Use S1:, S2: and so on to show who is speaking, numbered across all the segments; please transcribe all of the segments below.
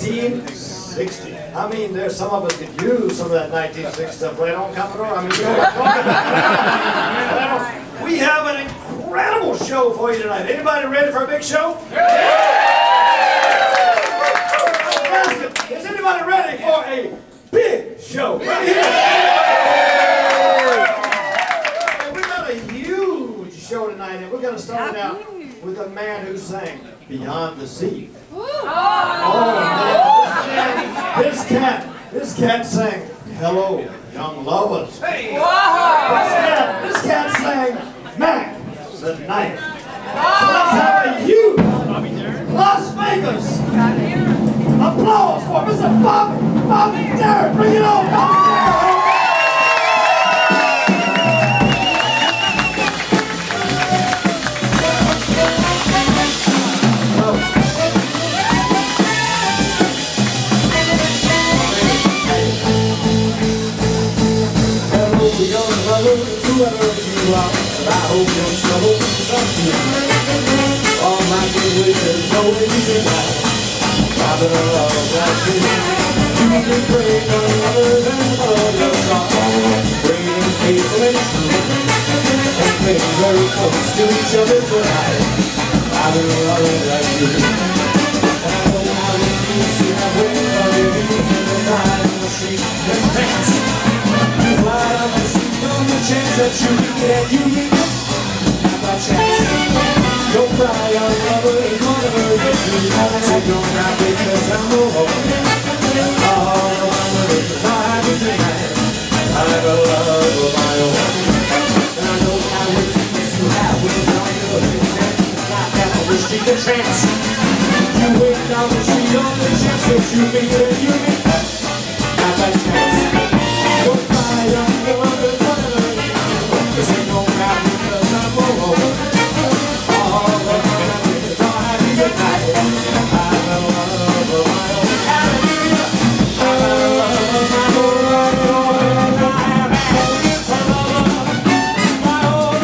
S1: 1960. I mean, there's some of us could use some of that 1960 stuff right on, Commodore. I mean, you know what I'm talking about. We have an incredible show for you tonight. Anybody ready for a big show? Is anybody ready for a big show? Right here. We got a huge show tonight, and we're going to start out with a man who sang Beyond the Sea. This cat sang Hello, Young Lovers. Hey. This cat sang Mac the Night. So let's have a huge Las Vegas applause for Mr. Bobby Darin. Bring it on, Bobby Darin.
S2: Whoever you are, I hope your trouble comes to all my good wishes, no reason why. I've been in love like you. You can pray for others and follow your song, bringing faithful and true, and playing very close to each other tonight. I've been in love like you, and I know how it feels to have waited for you in the night in the street and dance. You fly up the street. The chance that you get, you have a chance. Don't cry, your lover is gonna hurt you. So don't cry because I'm home. All the lovers are happy tonight. I have a love of my own, and I know how it feels to have without your consent. Not that I wish you a chance. You wait down the street on the chance that you meet and you meet. Have a chance. Don't cry, your lover is gonna hurt. Cause ain't no crowd because I'm over. All the families are happy tonight. I have a love of my own. Hallelujah. I have a love of my own. I have a love of my own.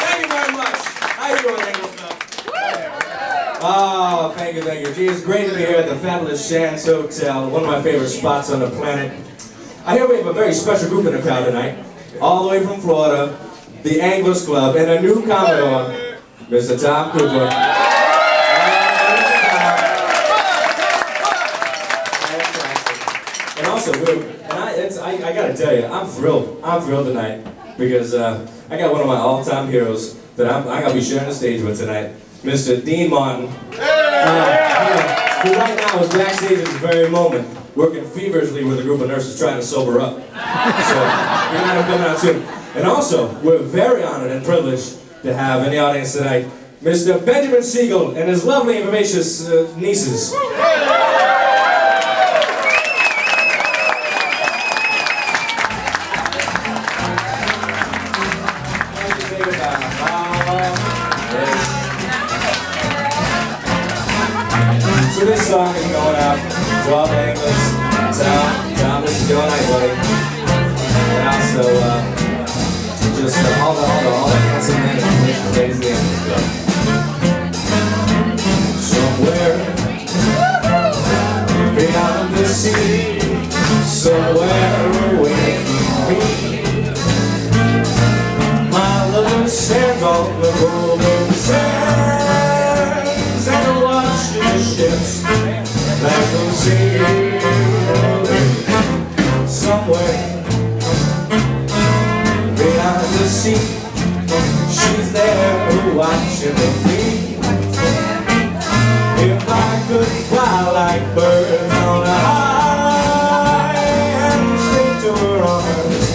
S2: Thank you very much. How you doing, English? Oh, thank you. Gee, it's great to be here at the fabulous Shands Hotel, one of my favorite spots on the planet. I hear we have a very special group in the crowd tonight, all the way from Florida, the Anglers Club, and a new Commodore, Mr. Tom Cooper. And also, I gotta tell you, I'm thrilled. I'm thrilled tonight because I got one of my all-time heroes that I gotta be sharing the stage with tonight. Mr. Dean Martin, who right now is backstage at this very moment, working feverishly with a group of nurses trying to sober up. So, we got him coming out soon. And also, we're very honored and privileged to have in the audience tonight, Mr. Bobby Siegel and his lovely and vivacious nieces. So this song is going out to all the Anglers. Tom, this is going out, buddy. And also, just all the handsome men and ladies of the Anglers Club. Somewhere beyond the sea, somewhere away from me, my lover stands on the golden sands and watches ships that go sailing somewhere beyond the sea. She's there watching me. If I could fly like birds on a high and stay to her arms,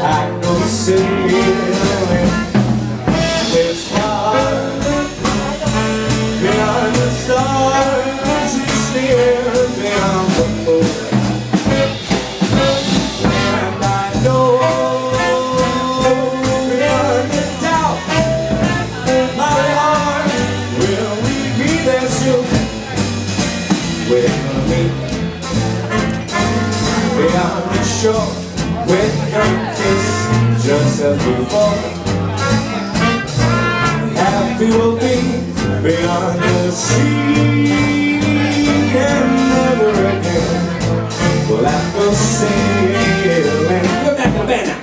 S2: I'd go sailing this far beyond the stars. It's near beyond the moon, and I know beyond the doubt my heart will lead me there soon. We're gonna meet beyond the shore with her kiss just just as before. Happy will be beyond the sea, and never again will I go sailing. Go back to the band now.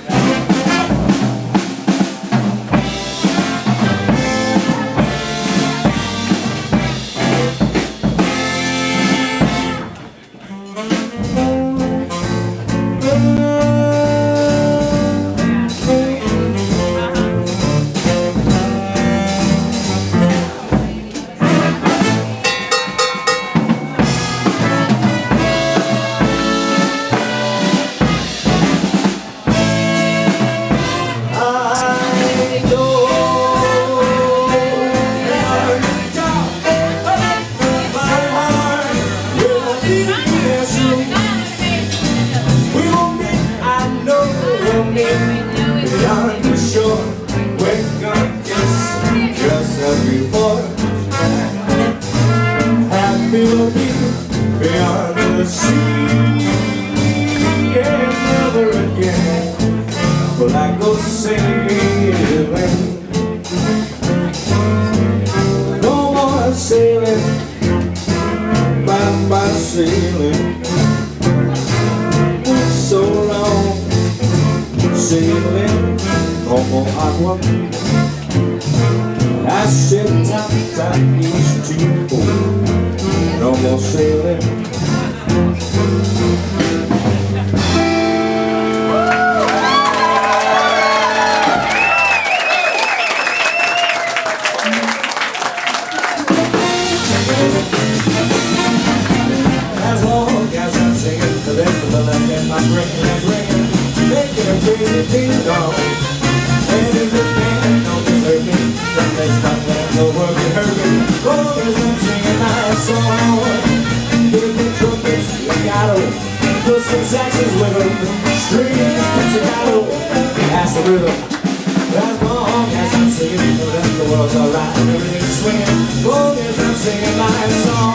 S2: Beyond the shore, we're gonna kiss just as before. Happy will be beyond the sea, and never again will I go sailing. No more sailing, bye-bye sailing. So long sailing, no more aqua. I said time is too old. No more sailing. As long as I'm singing, the rest of the land in my brain is ringing, making a crazy ding-dong. And if the band don't deserve me, then let's not let the world get hurt me. Long as I'm singing my song, hit the trumpets, legato, put some saxes with them, strings, pizzicato, that's the rhythm. As long as I'm singing, then the world's alright, everything's swinging. Long as I'm singing my song.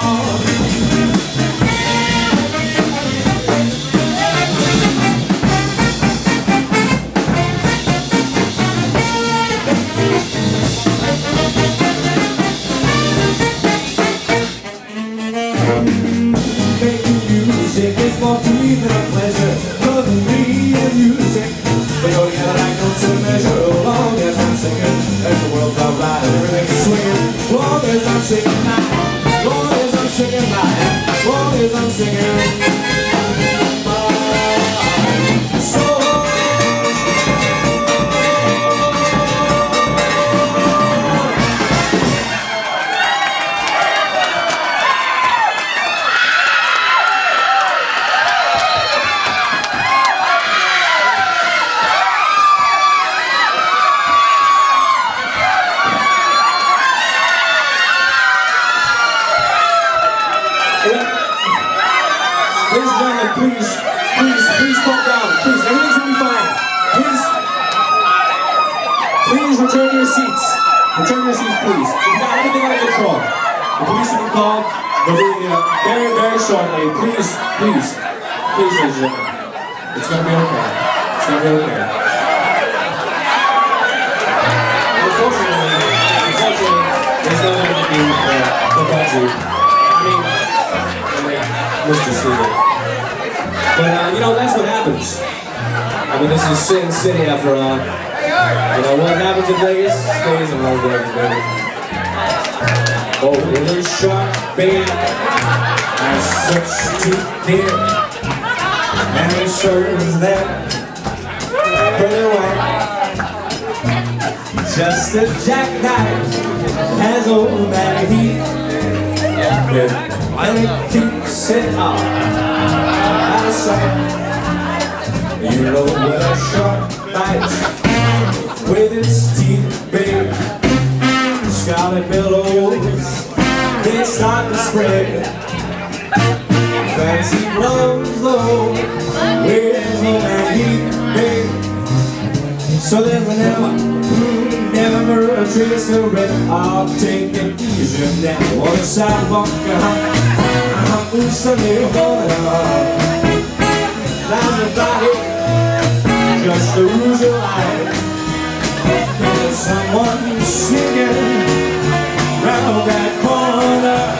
S2: It's more to me than a pleasure, loving me and music. But you're the other like no to measure. As long as I'm singing, as the world's alright and everything's swinging. Long as I'm singing mine, long as I'm singing mine, long as I'm singing my song. Ladies and gentlemen, please calm down. Please, everything's gonna be fine. Please return your seats. Return your seats, please. We've got everything under control. The police will be called. They'll be very, very shortly. Please, ladies and gentlemen. It's gonna be okay. It's gonna be okay. Unfortunately, there's nothing to do for Bugsy. Mr. Siegel. But, that's what happens. This is Sin City after all. What happens in Vegas stays in Las Vegas, baby. Oh, the shark, baby, has such teeth dear. And it serves them pretty well. Just a jackknife has old man heat. And it keeps it out of sight. You know what a shark bites with its teeth, babe. Scarlet billows, they start to spread. Fancy blows low with no man heat, babe. So there's never a trace of red. I'll take it easy now on the sidewalk. Sunday morning, down the body, just the usual line. someone singing round that corner.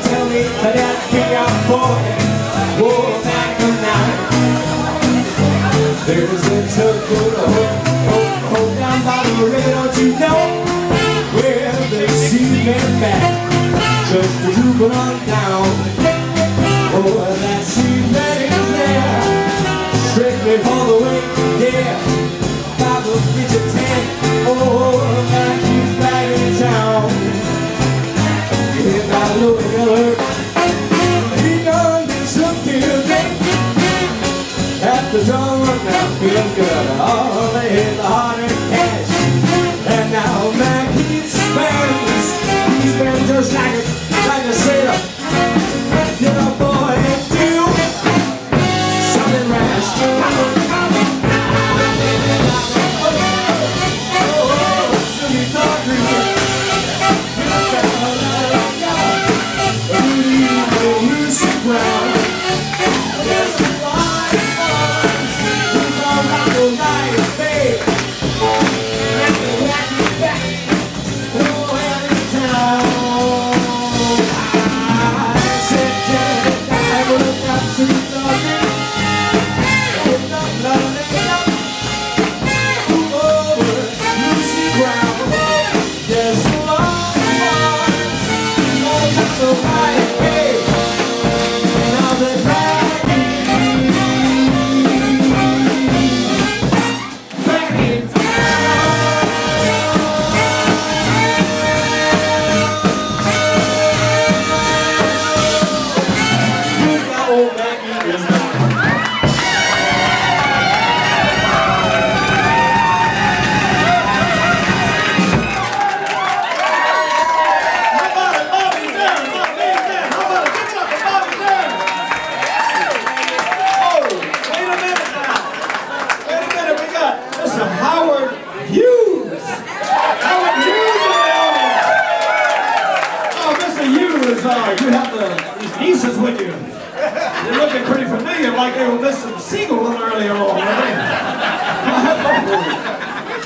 S2: Tell me that big boy, oh, back tonight. There's a tugboat, hold down by the river, don't you know? Where they see them back, just to put on down. Oh, that sweet man is there, strictly for the way, yeah. By the beach of 10, oh, that he's back in town. If I look at her, he done disappeared. At the drum run now, feeling good. Oh, they hit the hard cash. And now Mac, he spends just like a sailor. You know, boy, do something rash. You have these nieces with you. They're looking pretty familiar, like they were Mr. Siegel a little earlier on.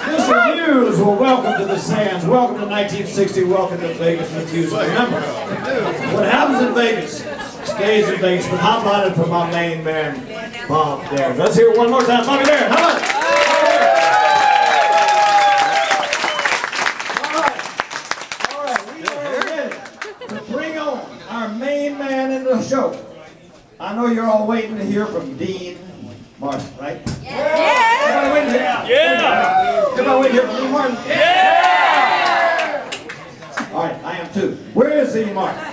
S2: Mr. Hughes, well, welcome to the Sands. Welcome to 1960. Welcome to Vegas with Hughes. Remember, what happens in Vegas stays in Vegas. But how about it for my main man, Bob Darin? Let's hear it one more time. Bobby Darin, how about it? Show. I know you're all waiting to hear from Dean Martin, right? Yeah! Everybody waiting to hear? Yeah! Everybody waiting to hear from Dean Martin? Yeah! All right, I am too. Where is Dean Martin?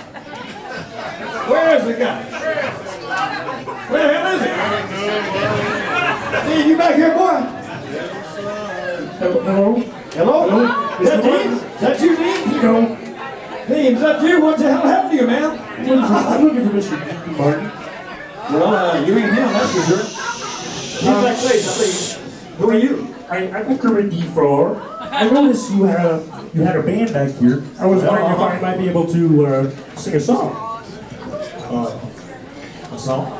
S2: Where is the guy? Where the hell is he? Dean, you back here, boy?
S3: Hello?
S2: Hello? Is that Dean? Is that you, Dean?
S3: No.
S2: Dean, is that you? What the hell happened to you, man?
S3: I'm looking for Mr. Martin.
S2: Well, you ain't him, that's for sure. He's that place, I think. Who are you?
S3: I'm Kermit D4. I noticed you had a band back here. I was wondering if I might be able to sing a song.
S2: A song?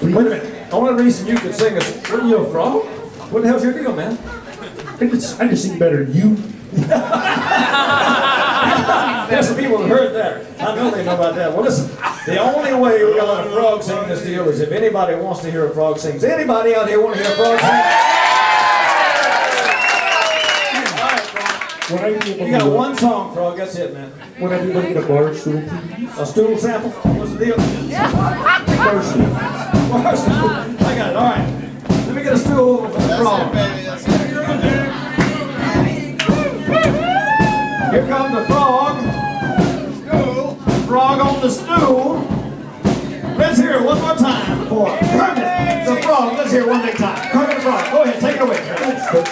S2: Wait a minute. The only reason you could sing is, what are you, a frog? What the hell's your deal, man?
S3: I just sing better than you.
S2: There's some people that heard that. I know they know about that. Well, listen, the only way we're going to let a frog sing this deal is if anybody wants to hear a frog sing. Does anybody out here want to hear a frog sing? All right, frog. You got one song, frog. That's it, man.
S3: Would I be able to get a bar stool, please?
S2: A stool sample? What's the deal?
S3: Bar stool.
S2: Bar stool. I got it. All right. Let me get a stool over for the frog. Here comes the frog. Frog on the stool. Let's hear it one more time for Kermit the Frog. Let's hear it one big time. Kermit the Frog. Go ahead, take it away, Kermit.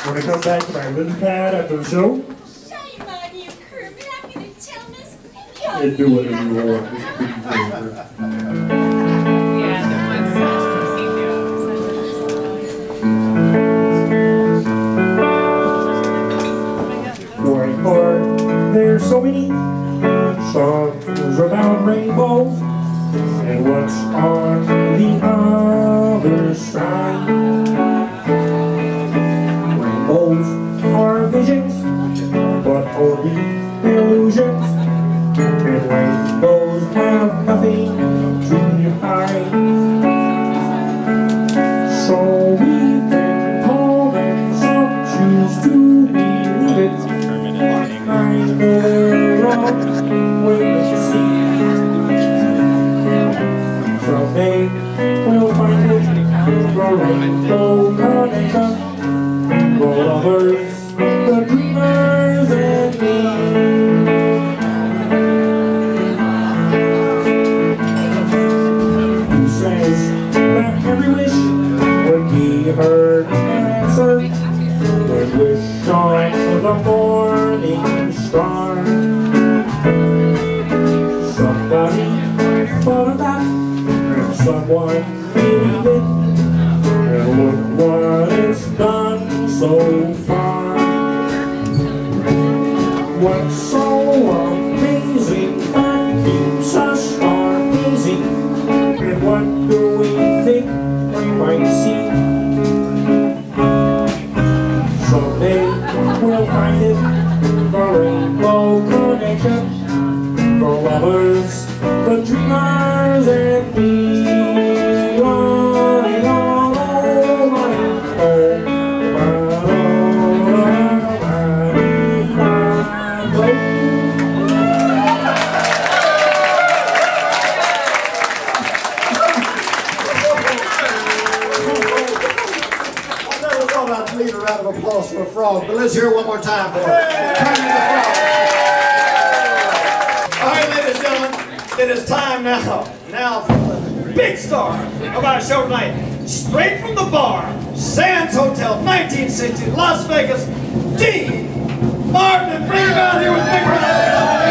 S3: When I come back to my lily pad after the show,
S4: Shame on you, Kermit. I'm going to tell Miss Piggy.
S3: and do whatever you want. It's pretty favorite. There's so many songs about rainbows, and what's on the other side? Rainbows are visions the rainbow connection for lovers, the dreamers, and me. Who says that every wish would be heard and answered? Would wish on the morning star. Somebody thought of that, and someone needed it, and look what it's done so far. What's so amazing that keeps us stargazing, and what do we think we might see? Someday we'll find it, the rainbow connection for lovers, the dreamers, and me.
S1: Need a round of applause for a frog, but let's hear it one more time for Kermit the Frog. All right, ladies and gentlemen, it is time now for the big star of our show tonight, straight from the bar, Sands Hotel, 1960, Las Vegas, D. Martin, and bring him out here with big round of applause.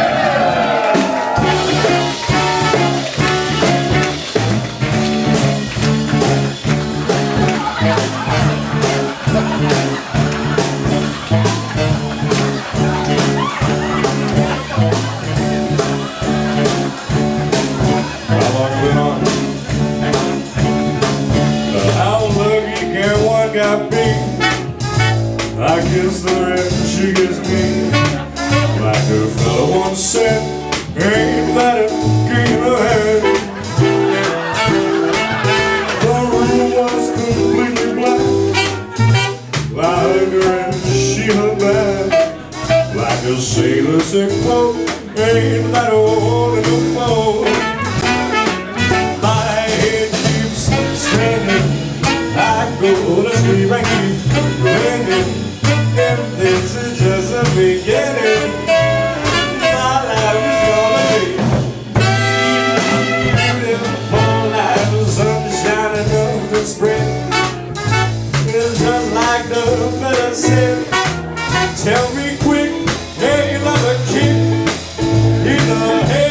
S2: I guess the rest she gives me, like a fellow once said, ain't that a game ahead? The room was completely black, like her and she her back, like a sailor sick boat, ain't that old in the boat? My head keeps spinning, I go to sleep and keep ringing. And this is just the beginning. My life is gonna be beautiful like the sun shining up in spring. It's just like the fella said, tell me quick, ain't another kick in the head.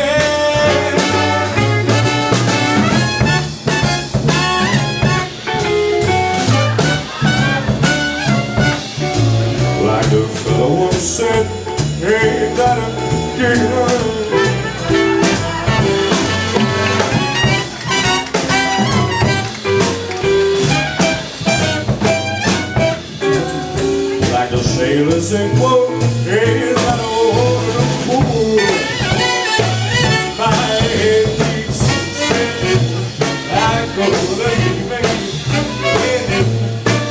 S2: The fellow once said, ain't that a game? Like the sailor said, quote, ain't that a fool? My head keeps spinning, I go to leaving,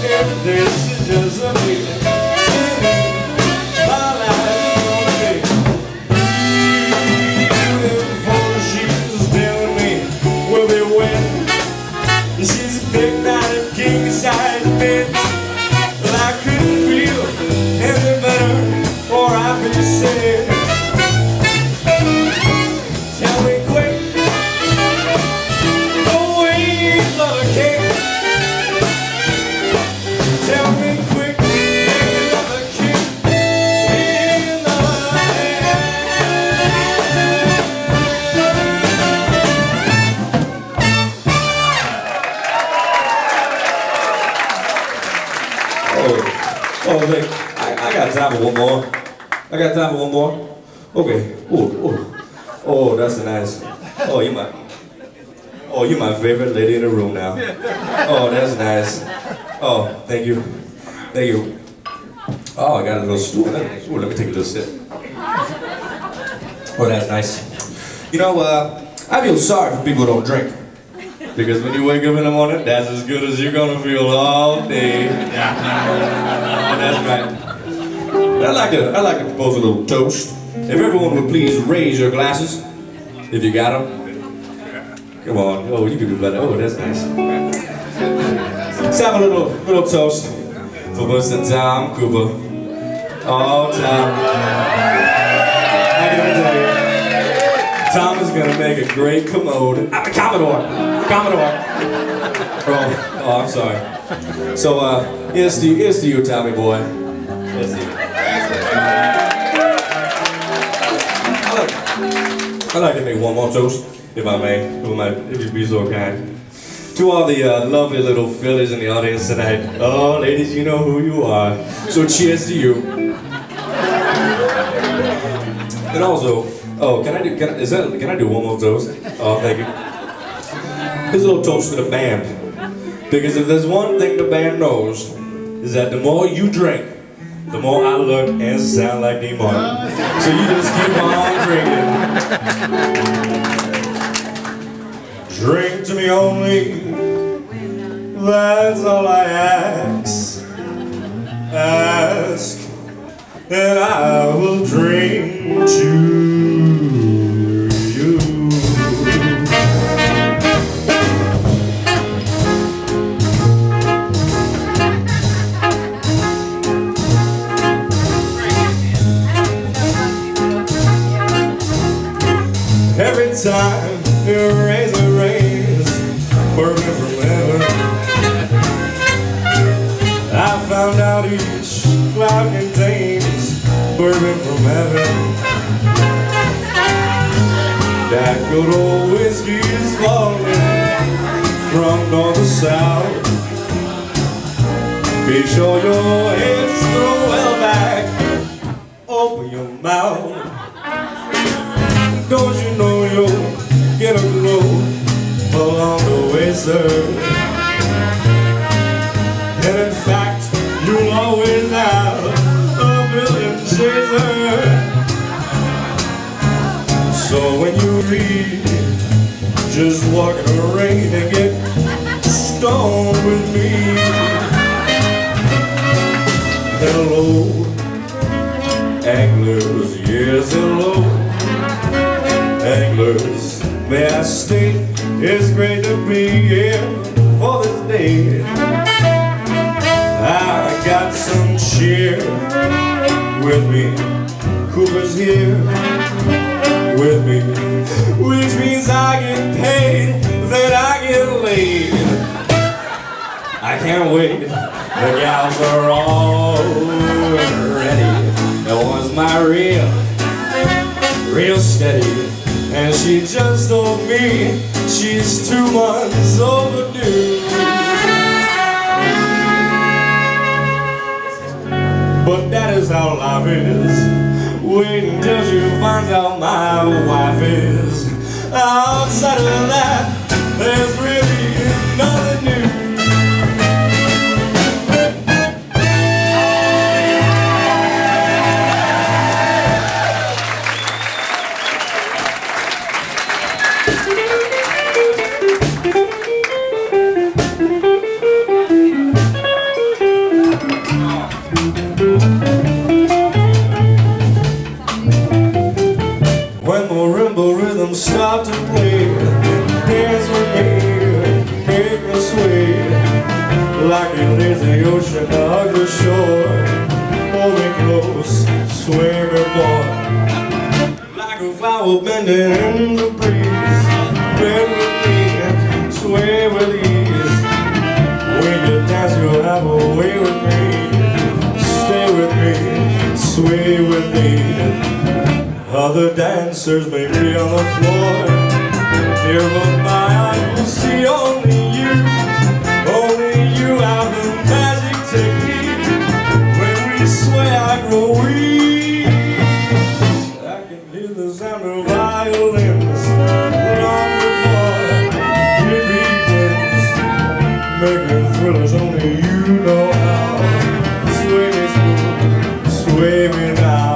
S2: and this is just a feeling. King-size bed, but I couldn't feel any better, or I'd be sad. Tell me quick, no way another cake. Tell me quick, another cake in the Oh, look, I got time for one more. I got time for one more. Okay. Oh, that's nice. Oh, you're my favorite lady in the room now. Oh, that's nice. Oh, thank you. Thank you. Oh, I got a little stool. Let me take a little sip. Oh, that's nice. You know, I feel sorry for people who don't drink. Because when you wake up in the morning, that's as good as you're gonna feel all day. That's right. I'd like to propose a little toast. If everyone would please raise your glasses, if you got them. Come on. Oh, you can do better. Oh, that's nice. Let's have a little toast for Mr. Tom Cooper. Oh, Tom. I gotta tell you, Tom is gonna make a great Commodore. Oh, I'm sorry. So, here's to you, Tommy boy. Here's to you. I'd like to make one more toast, if I may, if you'd be so kind. To all the lovely little fillies in the audience tonight. Oh, ladies, you know who you are. So cheers to you. And also, oh, can I do one more toast? Oh, thank you. Here's a little toast to the band. Because if there's one thing the band knows, is that the more you drink, the more I look and sound like Nemo. So you just keep on drinking. Drink to me only, that's all I ask. Ask, and I will drink to you. Every time you raise a raise, burning from heaven, I found out each cloud contains bourbon from heaven. That good old whiskey is falling from north to south. Be sure your head's throw well back, open your mouth. Don't you know you'll get a glow along the way, sir? And in fact, you'll always have a million chaser. So when you read, just walk in the rain and get stoned with me. Hello, anglers, yes, hello. Anglers, may I state, it's great to be here for this day. I got some cheer with me, Cooper's here with me, which means I get paid, then I get laid. I can't wait, the gals are all ready. That was my real steady. And she just told me she's 2 months overdue. But that is how life is. Wait until she finds out my wife is. Outside of that, there's really nothing new. Start to play, dance with me, make me sway, like a lazy ocean hug the shore. Hold me close, sway me boy, like a flower bending in the breeze. Bend with me, sway with ease. When you dance, you'll have a way with me. Stay with me, sway with me. Other dancers may be on the floor, dear, but my eyes will see only you have the magic technique. When we sway, I grow weak. I can hear the sound of violins long before it begins, making thrillers only you know how. Sway me smooth, sway me now.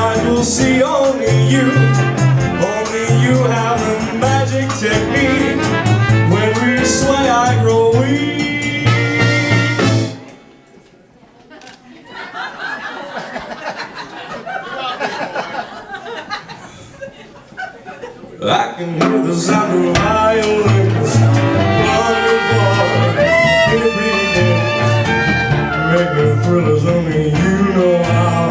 S2: eyes will see only you. Only you have the magic technique. When we sway, I grow weak. I can hear the sound of violins long before it begins. Making thrillers only you know how.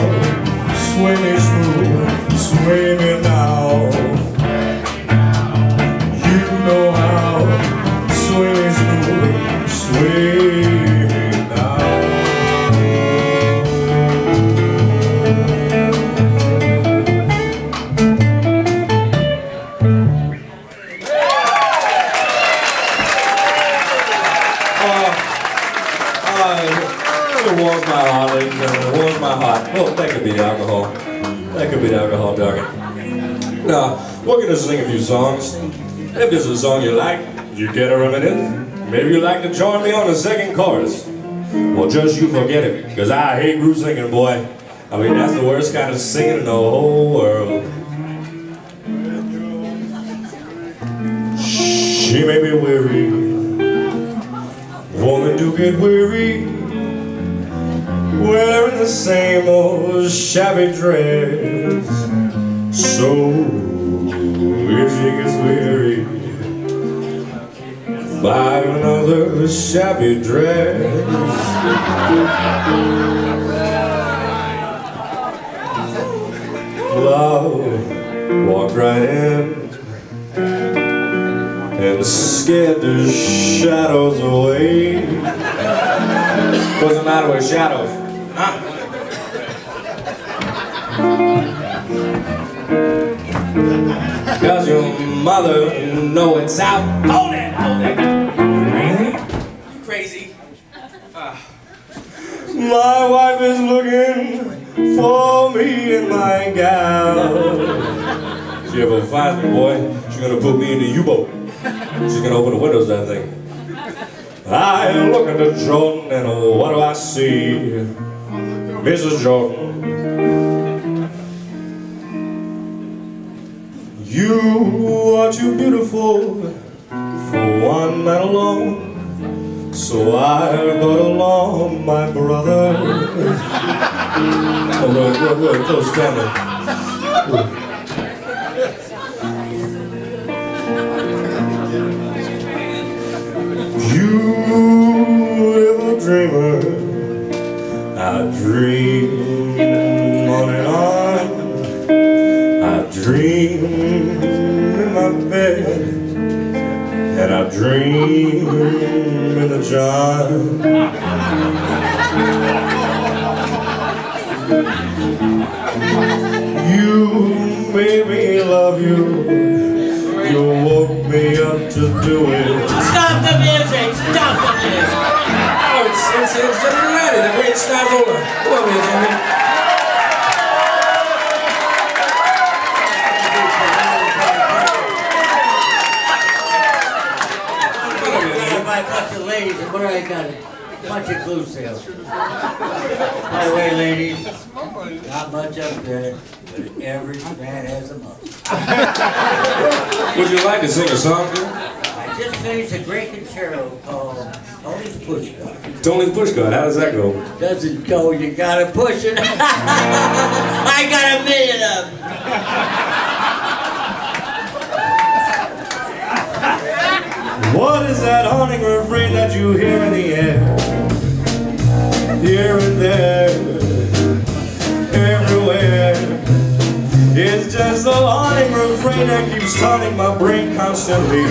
S2: Sway me smooth, sway me now. You know how. Sway me smooth, sway me now. It warms my heart, ladies and gentlemen. It warms my heart. Oh, that could be the alcohol. That could be the alcohol, doggy. Now, we're going to sing a few songs. If there's a song you like, you get a reminisce. Maybe you'd like to join me on the second chorus. Well, just you forget it, because I hate group singing, boy. I mean, that's the worst kind of singing in the whole world. She may be weary. Woman do get weary. Wearing the same old shabby dress. So if she gets weary, buy another shabby dress. Love walked right in and scared the shadows away. What's the matter with shadows? Huh? Cause your mother know it's out. Hold it, hold it. You crazy? My wife is looking for me and my gal. She ever finds me, boy, she's gonna put me in the U-boat. She's gonna open the windows, that thing. I look at the Jordan and what do I see? Mrs. Jordan, you are too beautiful for one man alone. So I brought along my brother. Oh, we're close family. You little dreamer, I dream on and on. I dream in my bed, and I dream in the jar. You made me love you. You woke me up to do it.
S5: Stop the music! Stop the music!
S2: Oh, it's Jimmy Durante. The great star's over. Come on, man, Jimmy.
S5: By a bunch of ladies, and what I got? A bunch of glue sales. By the way, ladies, not much up there, but every man has a mother.
S2: Would you like to sing a song, too?
S5: I just finished a great concerto called Tony's Pushcart.
S2: Tony's Pushcart, how does that go?
S5: Doesn't go, you gotta push it. I got a million of them.
S2: What is that haunting refrain that you hear in the air? Here and there, everywhere. It's just a haunting refrain that keeps taunting my brain constantly.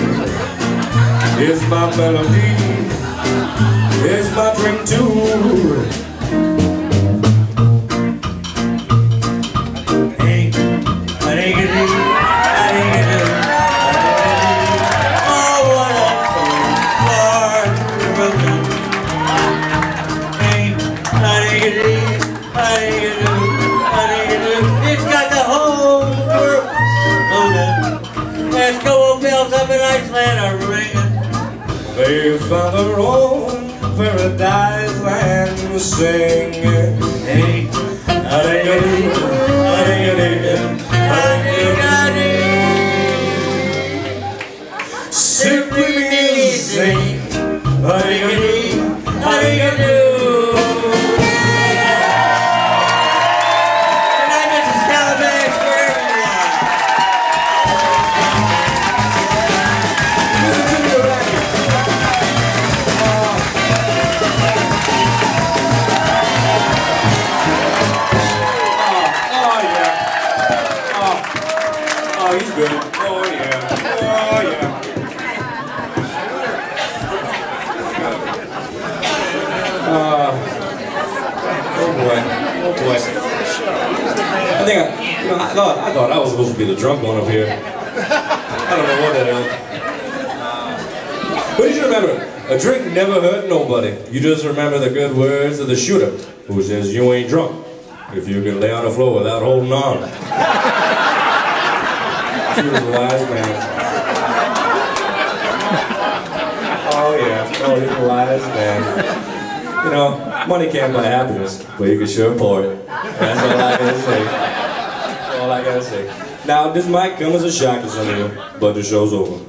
S2: It's my melody, it's my drink too. Hey,
S5: It's got the whole world loaded. Eskimo bells up in Iceland are ringing.
S2: They found their own paradise land singing. Hey, how do you do? How do you do?
S3: Oh, he's good. Oh, yeah. Oh, yeah. Oh, boy. Oh, boy. I think I thought I was supposed to be the drunk one up here. I don't know what that is. But you should remember, a drink never hurt nobody. You just remember the good words of the shooter, who says you ain't drunk if you can lay on the floor without holding on. She was a wise man. Oh yeah, oh, he's a wise man. You know, money can't buy happiness, but you can sure pour it. That's all I gotta say. That's all I gotta say. Now, this might come as a shock to some of you, but the show's over.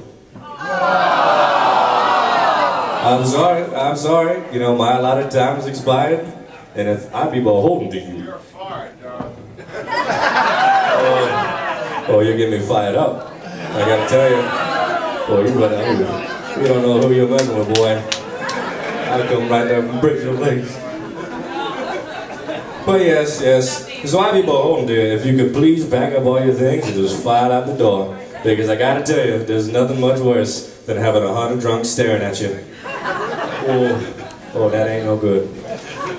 S3: I'm sorry. You know, my allotted time has expired, and if I'd be beholden to you. You're fired, dog. Oh, you're getting me fired up. I gotta tell you. Boy, you don't know who you're messing with, boy. I'll come right there and break your legs. But yes. So I'd be beholden to you if you could please pack up all your things and just fly out the door. Because I gotta tell you, there's nothing much worse than having 100 drunks staring at you. Oh, that ain't no good.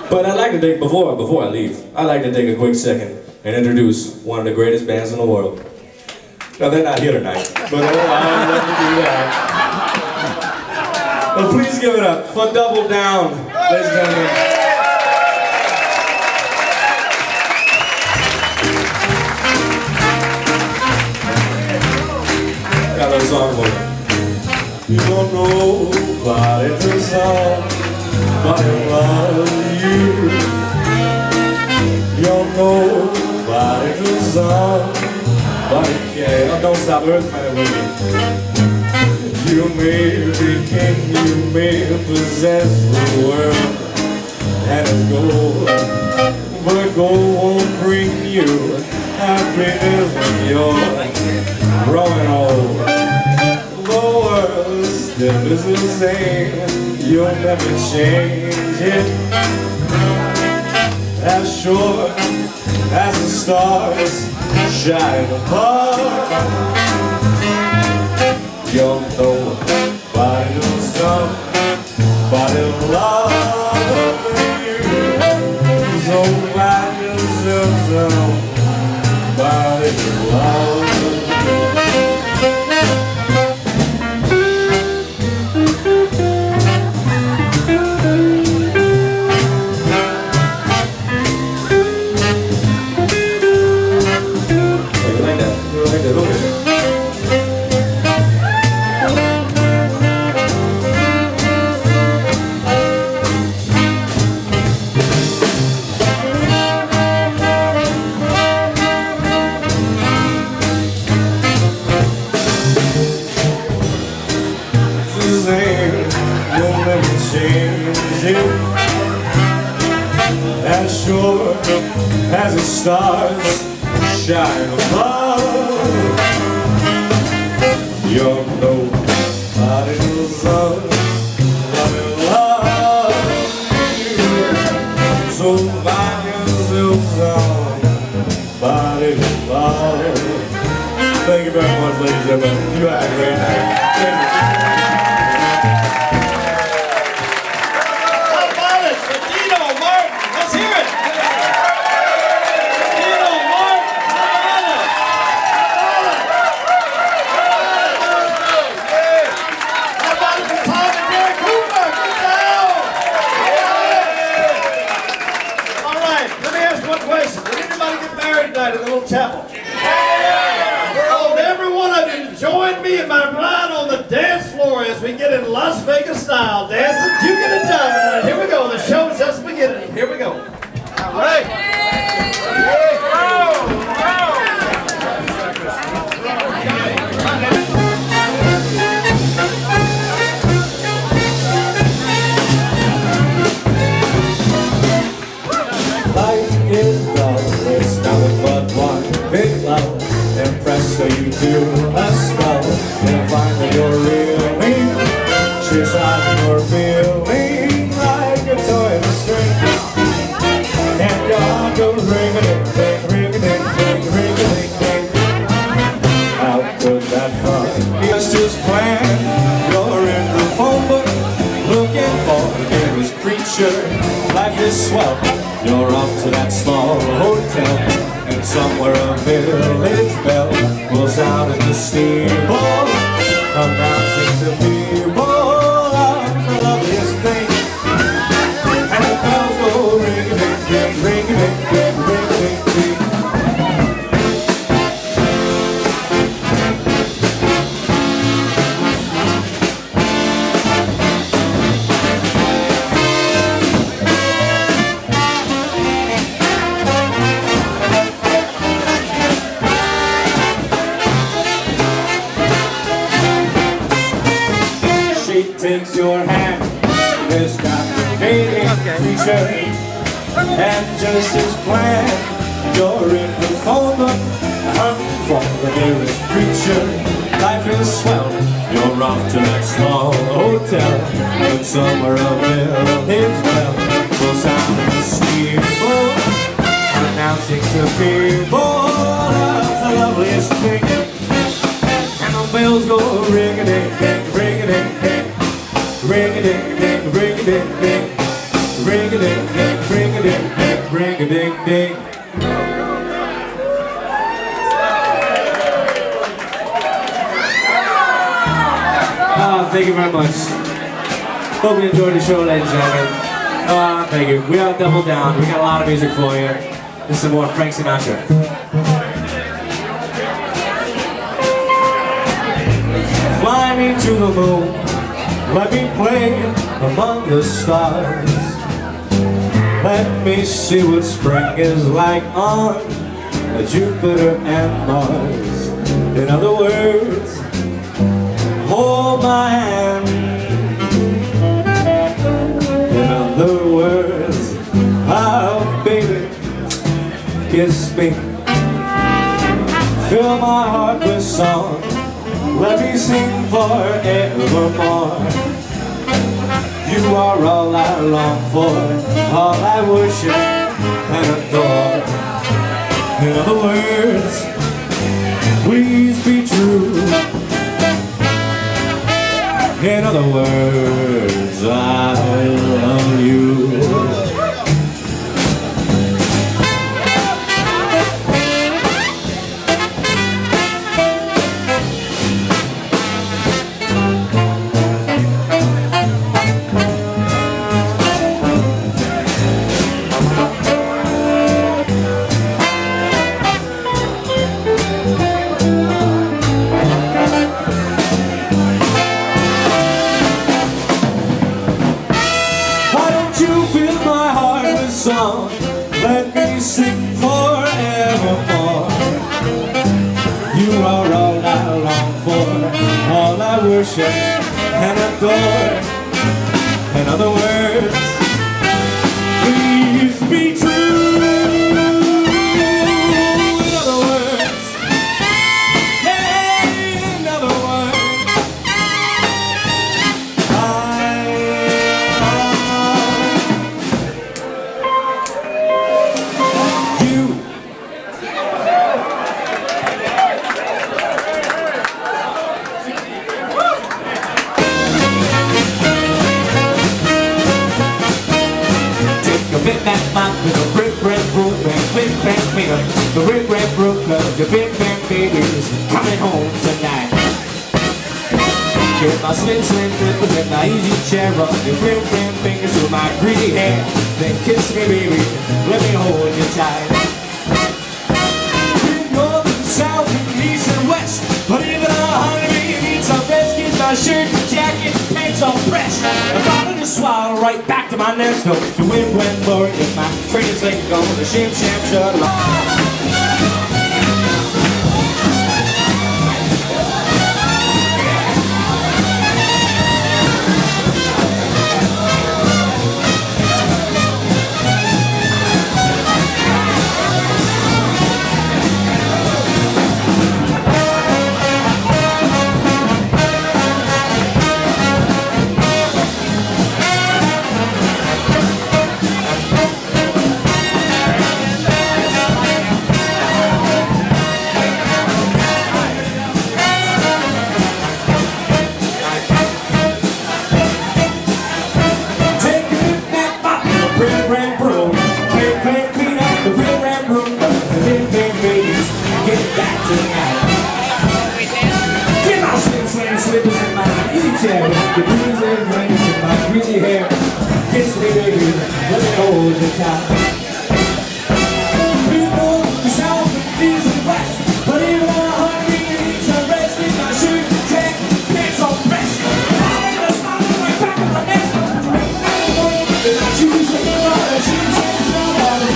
S3: But I'd like to take, before I leave, I'd like to take a quick second and introduce one of the greatest bands in the world. Now, they're not here tonight, but I'd love to do that. But please give it up for Double Down, ladies and gentlemen. Got a little song for you. You don't know why it's a song, but I love you. You don't know why it's a song, but yeah, don't stop earth, man, with me. You may be king, you may possess the world, and it's gold, but gold won't bring you happiness when you're growing old. The world still is the same, you'll never change it. As sure as the stars shine apart, you'll know by yourself, by the love of you. So by yourself, by the love of you. As sure as the stars shine above, you'll know how it is love, you. So find yourself somebody to love. Thank you very much, ladies and gentlemen. You have a great night. Thank you.
S1: In the little chapel. Oh, every one of you join me and my bride on the dance floor as we get in Las Vegas style. Dancing, you get it done. Here we go. The show's just beginning. Here we go. All right.
S3: Life is love, it's nothing but one big love. Impressed so you do a spell, and find that you're reeling. She's out your feeling like a toy on a string. And your heart goes ring-a-ding-ding, ring-a-ding-ding, ring-a-ding-ding. Now is swell. You're off to that small hotel, and somewhere a village bell will sound in the steeple, announcing to people love's the loveliest thing. And the bells go ring-a-ding-ding, ring-a-ding-ding, ring-a-ding-ding. Takes your hand, this captivating creature, and just as planned, you're in the phone book, for the nearest preacher. Life is swell, you're off to that small hotel, and somewhere a village bell will sound in the steeple, announcing to people that's the loveliest thing. And the bells go ring-a-ding-ding, ring-a-ding-ding, ring-a-ding-ding, ring-a-ding-ding, ring-a-ding-ding, ring-a-ding-ding, ring-a-ding-ding. Thank you very much. Hope you enjoyed the show, ladies and gentlemen. Thank you. We are Double Down. We got a lot of music for you. This is some more Frank Sinatra. Fly me to the moon. Let me play among the stars. Let me see what spring is like on Jupiter and Mars. In other words, hold my hand. In other words, oh baby, kiss me. Fill my heart with song. Let me sing forevermore. You are all I long for, all I worship and adore. In other words, please be true. In other words, I love you. Song, let me sing forevermore. You are all I long for, all I worship and adore. In other words, please be true. In other words, hey, in other words, big bang bang with a brick red brook and big bang finger. The brick red brook of the big bang babies coming home tonight. Get my slim slim clippers and my easy chair up. Your brick bang fingers with my greedy hair. Then kiss me baby, let me hold you tight. North and south and east and west, but even a hungry needs some rest. Get my shirt and jacket and pants all pressed. I'm about to swallow right back to my nest. No, the wind went blowing if my train is late gone. The shim sham shut Squeeze your hair, kiss me baby, let me hold your time. People who shout these are west, but even on a heartbeat needs a rest. In my shoes, can't so fresh. I'm in the spot, right back in the nest. Choose the color, choose the color.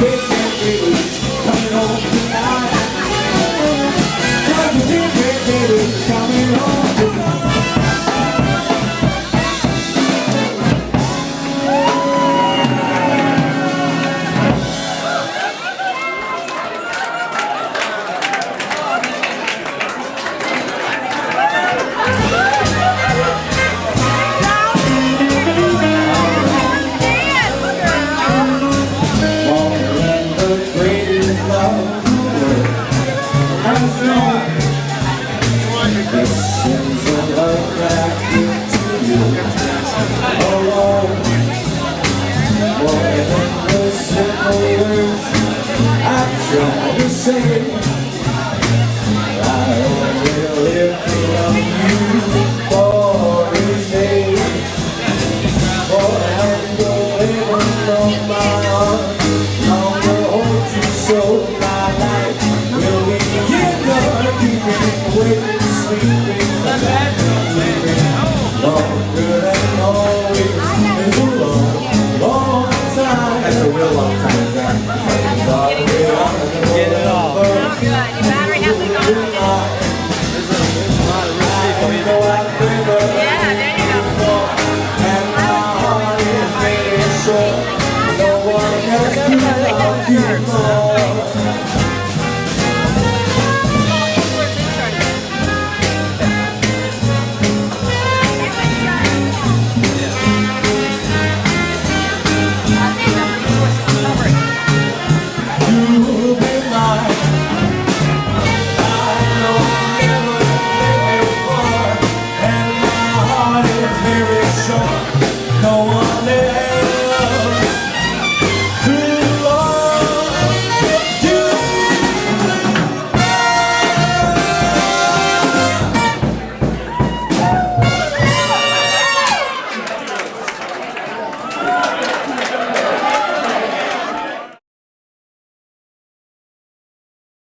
S3: Big man baby's coming home tonight. Cause the big man baby's coming home tonight.
S4: Get it all. Oh, good. Your battery hasn't gone.